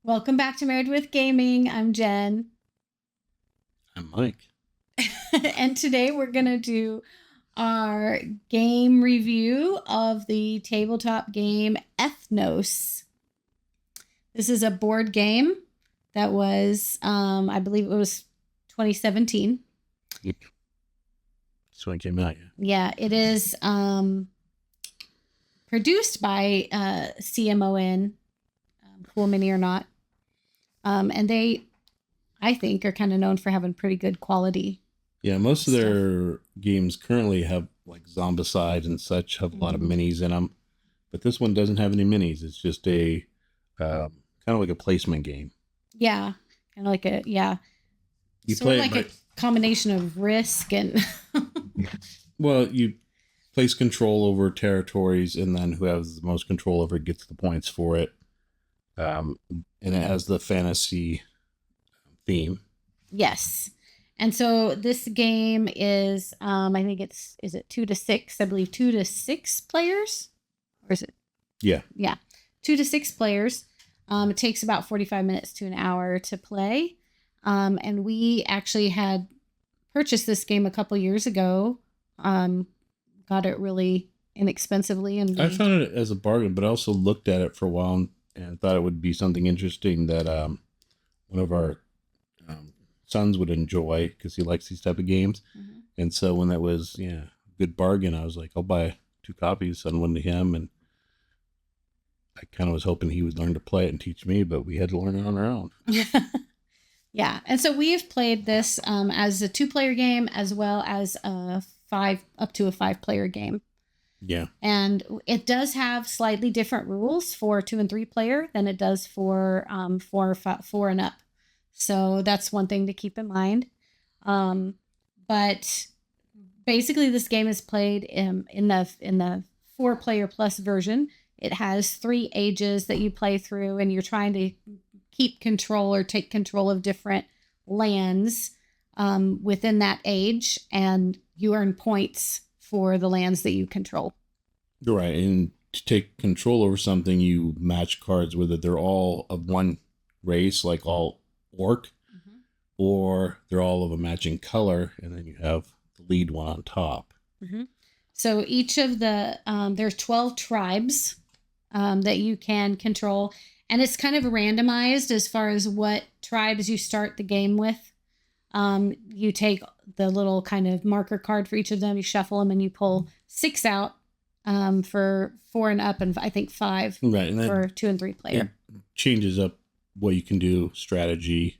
Welcome back to Married with Gaming. I'm Jen. I'm Mike. And today we're going to do our game review of the tabletop game Ethnos. This is a board game that was, I believe it was 2017. Yep. That's when it came out, Yeah, it is produced by CMON, Cool Mini or Not. And they, I think, are kind of known for having pretty good quality. Yeah, most of their games currently have like Zombicide and such, have a lot of minis in them. But this one doesn't have any minis. It's just a kind of like a placement game. Yeah, kind of like a, yeah. You sort of like a combination of Risk and... Well, you place control over territories, and then who has the most control over it gets the points for it. And it has the fantasy theme. Yes. And so this game is, I think is it 2 to 6? I believe 2 to 6 players? Or is it? Yeah. Yeah. 2 to 6 players. It takes about 45 minutes to an hour to play. And we actually had purchased this game a couple years ago. Got it really inexpensively. And I found it as a bargain, but I also looked at it for a while and thought it would be something interesting that one of our sons would enjoy because he likes these type of games. Mm-hmm. And so when that was a good bargain, I was like, I'll buy 2 copies, send one to him. And I kind of was hoping he would learn to play it and teach me, but we had to learn it on our own. Yeah. And so we've played this as a 2-player game as well as a 5-player game. Yeah. And it does have slightly different rules for 2 and 3 player than it does for 4 and up. So that's one thing to keep in mind. But basically this game is played in the 4-player plus version. It has 3 ages that you play through, and you're trying to keep control or take control of different lands within that age, and you earn points for the lands that you control. Right. And to take control over something, you match cards, whether they're all of one race, like all orc, mm-hmm. or they're all of a matching color, and then you have the lead one on top. Mm-hmm. So each of the, there's 12 tribes that you can control, and it's kind of randomized as far as what tribes you start the game with. You take the little kind of marker card for each of them, you shuffle them, and you pull 6 out for 4 and up, and I think 5 right, and for 2 and 3 player. It changes up what you can do, strategy,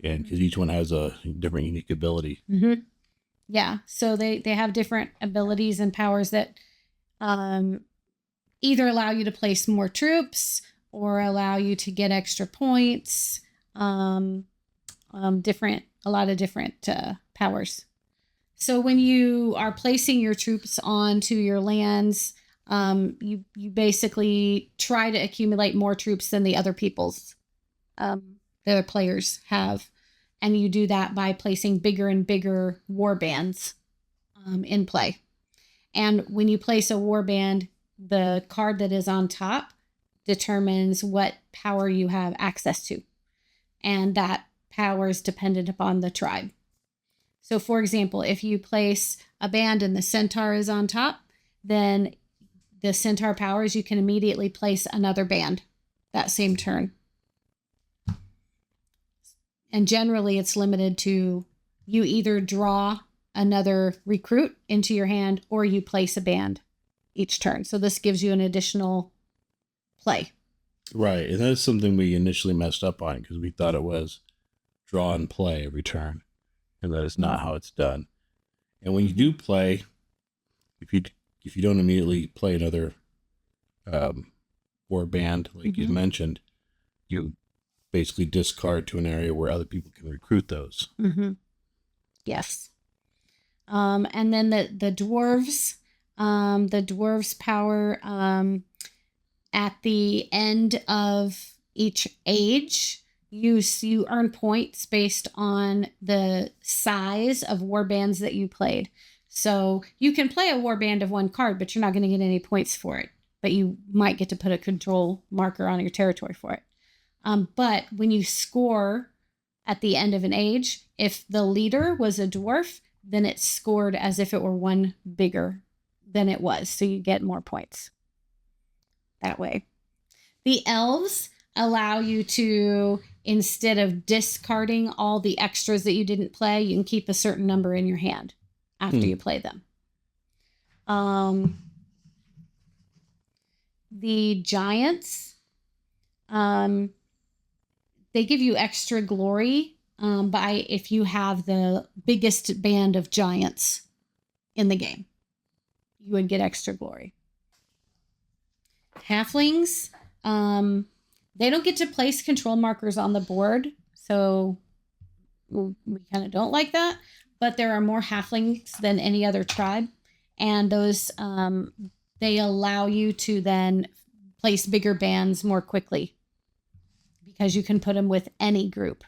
and because each one has a different unique ability. Mm-hmm. Yeah, so they have different abilities and powers that either allow you to place more troops or allow you to get extra points. A lot of different powers. So when you are placing your troops onto your lands, you basically try to accumulate more troops than the other people's, the other players have. And you do that by placing bigger and bigger war bands in play. And when you place a war band, the card that is on top determines what power you have access to. And that power is dependent upon the tribe. So for example, if you place a band and the centaur is on top, then the centaur powers, you can immediately place another band that same turn. And generally it's limited to you either draw another recruit into your hand or you place a band each turn. So this gives you an additional play. Right. And that's something we initially messed up on because we thought it was draw and play every turn, and that is not how it's done. And when you do play, if you don't immediately play another war band, like you mentioned, you basically discard to an area where other people can recruit those. Mm-hmm. Yes. And then the dwarves power at the end of each age, you earn points based on the size of war bands that you played. So you can play a war band of 1 card, but you're not going to get any points for it. But you might get to put a control marker on your territory for it. But when you score at the end of an age, if the leader was a dwarf, then it's scored as if it were one bigger than it was. So you get more points that way. The elves allow you to, instead of discarding all the extras that you didn't play, you can keep a certain number in your hand after you play them. The giants, they give you extra glory by if you have the biggest band of giants in the game. You would get extra glory. Halflings, they don't get to place control markers on the board, so we kind of don't like that. But there are more halflings than any other tribe, and those they allow you to then place bigger bands more quickly because you can put them with any group.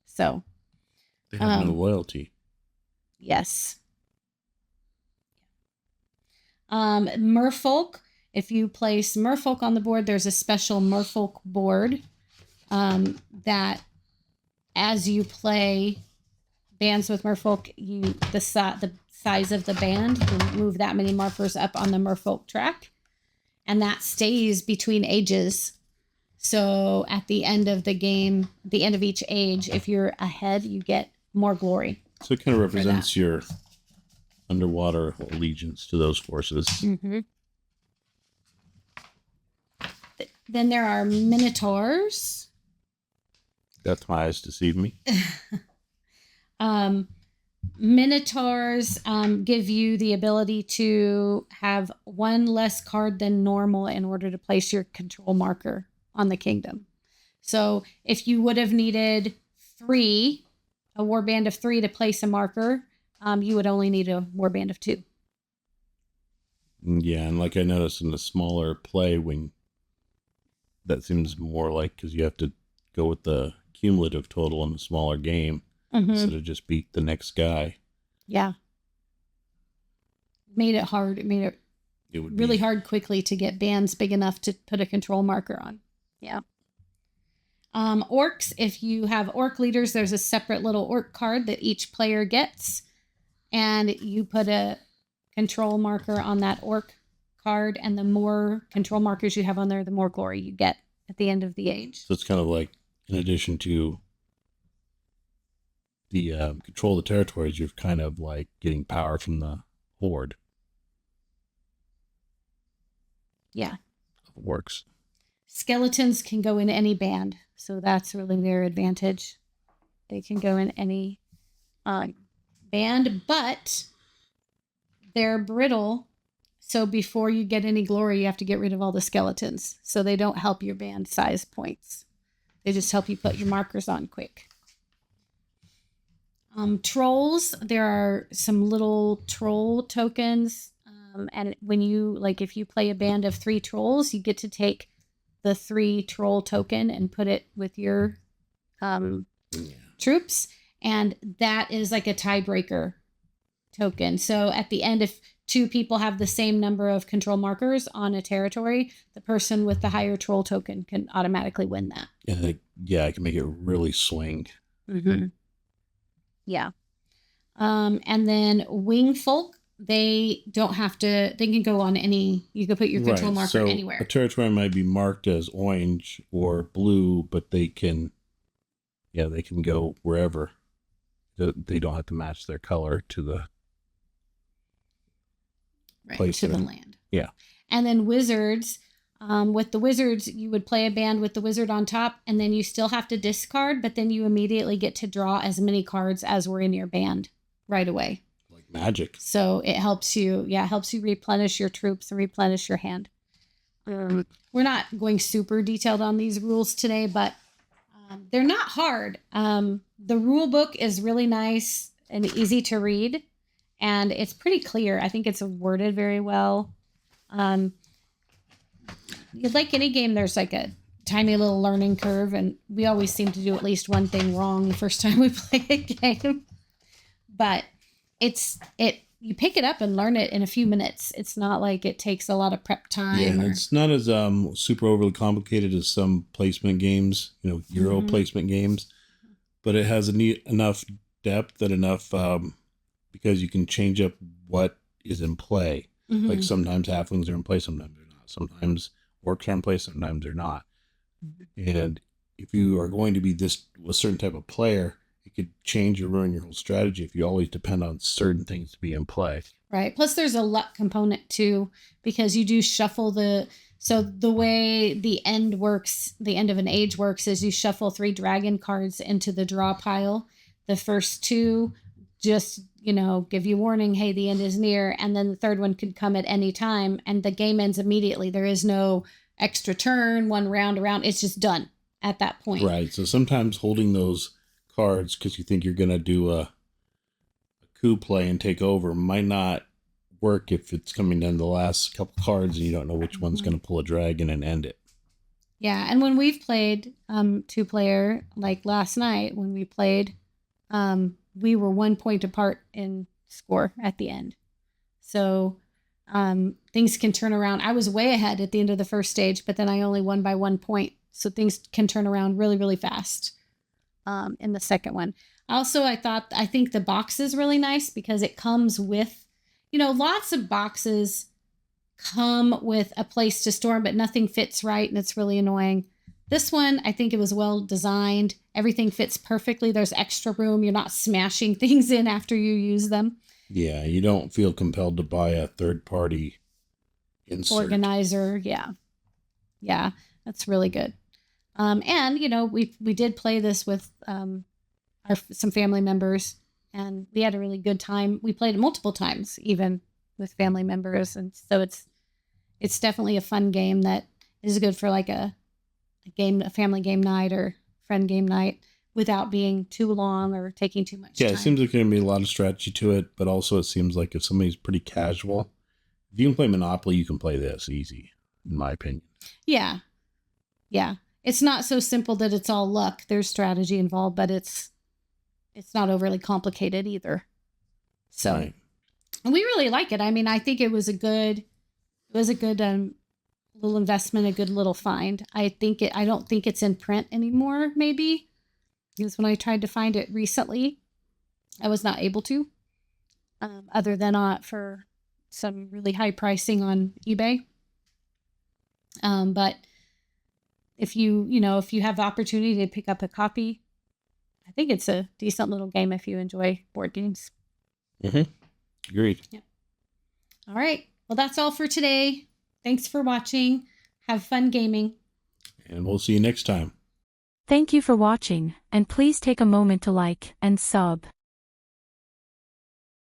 So they have no loyalty. Yes. Merfolk. If you place merfolk on the board, there's a special merfolk board that as you play bands with merfolk, the size of the band, you move that many markers up on the merfolk track, and that stays between ages. So at the end of the game, the end of each age, if you're ahead, you get more glory. So it kind of represents your underwater allegiance to those forces. Mm-hmm. Then there are minotaurs. That's my eyes deceive me. Minotaurs give you the ability to have one less card than normal in order to place your control marker on the kingdom. So if you would have needed a warband of 3 to place a marker, you would only need a warband of 2. Yeah, and like I noticed in the smaller play, when that seems more like because you have to go with the cumulative total in the smaller game instead of just beat the next guy. Yeah. Made it hard. It made it would really hard quickly to get bands big enough to put a control marker on. Yeah. Orcs, if you have orc leaders, there's a separate little orc card that each player gets, and you put a control marker on that orc card, and the more control markers you have on there, the more glory you get at the end of the age. So it's kind of like, in addition to the control of the territories, you're kind of like getting power from the horde. Yeah. It works. Skeletons can go in any band, so that's really their advantage. They can go in any band, but they're brittle. So before you get any glory, you have to get rid of all the skeletons. So they don't help your band size points. They just help you put your markers on quick. Trolls, there are some little troll tokens. And when if you play a band of 3 trolls, you get to take the 3 troll token and put it with your troops. And that is like a tiebreaker token. So at the end, if 2 people have the same number of control markers on a territory, the person with the higher troll token can automatically win that. I can make it really swing. Mm-hmm. Yeah. And then wing folk, they don't have to, they can go on any, you can put your control marker anywhere. A territory might be marked as orange or blue, but they can go wherever. They don't have to match their color to the place to the land. Yeah. And then wizards, with the wizards, you would play a band with the wizard on top, and then you still have to discard, but then you immediately get to draw as many cards as were in your band right away. Like magic. So it helps you, replenish your troops and replenish your hand. We're not going super detailed on these rules today, but they're not hard. The rule book is really nice and easy to read, and it's pretty clear. I think it's worded very well. Like any game, there's like a tiny little learning curve, and we always seem to do at least one thing wrong the first time we play a game. But it you pick it up and learn it in a few minutes. It's not like it takes a lot of prep time. Yeah, it's not as super overly complicated as some placement games, Euro placement games, but it has enough depth and enough because you can change up what is in play. Like sometimes halflings are in play, sometimes they're not. Sometimes orcs are in play, sometimes they're not. And if you are going to be a certain type of player, it could change or ruin your whole strategy if you always depend on certain things to be in play. Right. Plus there's a luck component too, because you do shuffle so the way the end of an age works is you shuffle 3 dragon cards into the draw pile. The first 2 just, give you warning, hey, the end is near. And then the third one could come at any time and the game ends immediately. There is no extra turn, one round around. It's just done at that point. Right. So sometimes holding those cards because you think you're going to do a coup play and take over might not work if it's coming down the last couple cards and you don't know which one's going to pull a dragon and end it. Yeah. And when we've played 2-player, like last night when we played, we were 1 point apart in score at the end. So things can turn around. I was way ahead at the end of the first stage, but then I only won by 1 point. So things can turn around really, really fast in the second one. Also, I think the box is really nice because it comes with, lots of boxes come with a place to store, but nothing fits right. And it's really annoying. This one, I think it was well designed. Everything fits perfectly. There's extra room. You're not smashing things in after you use them. Yeah, you don't feel compelled to buy a third-party insert. Organizer. Yeah. Yeah, that's really good. And, we did play this with some family members, and we had a really good time. We played it multiple times, even with family members. And so it's definitely a fun game that is good for like a family game night or friend game night without being too long or taking too much time. Yeah, it seems like there's going to be a lot of strategy to it, but also it seems like if somebody's pretty casual, if you can play Monopoly, you can play this easy, in my opinion. Yeah. Yeah. It's not so simple that it's all luck. There's strategy involved, but it's not overly complicated either. So, right. And we really like it. I mean, I think it was a good little investment, a good little find. I don't think it's in print anymore, maybe. Because when I tried to find it recently, I was not able to, other than for some really high pricing on eBay. But if you have the opportunity to pick up a copy, I think it's a decent little game if you enjoy board games. Agreed. Yeah. All right. Well, that's all for today. Thanks for watching. Have fun gaming. And we'll see you next time. Thank you for watching, and please take a moment to like and sub.